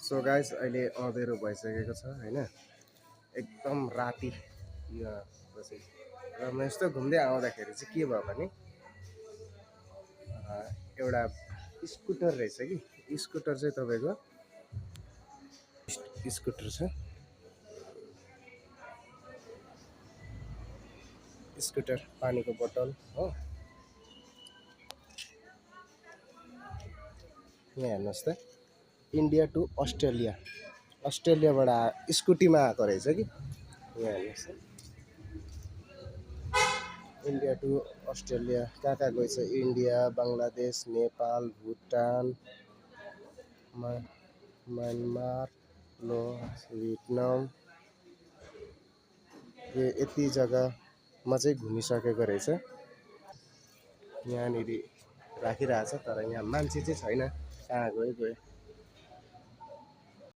so guys अहिले अँधेरो भइसकेको छ होइन एकदम राति यो पछि र म यस्तो घुम्दै आउँदाखेरि चाहिँ के भयो भने एउटा स्कुटर रहेछ कि स्कुटर चाहिँ तपाईँको स्कुटर छ स्कुटर पानीको बोतल हो यहाँ हेर्नुहोस् त इन्डिया टु अस्ट्रेलिया अस्ट्रेलियाबाट स्कुटीमा आएको रहेछ कि यहाँ हेर्नुहोस् त इन्डिया टु अस्ट्रेलिया कहाँ कहाँ गएछ India Bangladesh Nepal Bhutan Myanmar Vietnam यो यति जग्गामा चाहिँ घुमिसकेको रहेछ यहाँनिर राखिरहेछ तर यहाँ मान्छे चाहिँ छैन कहाँ गयो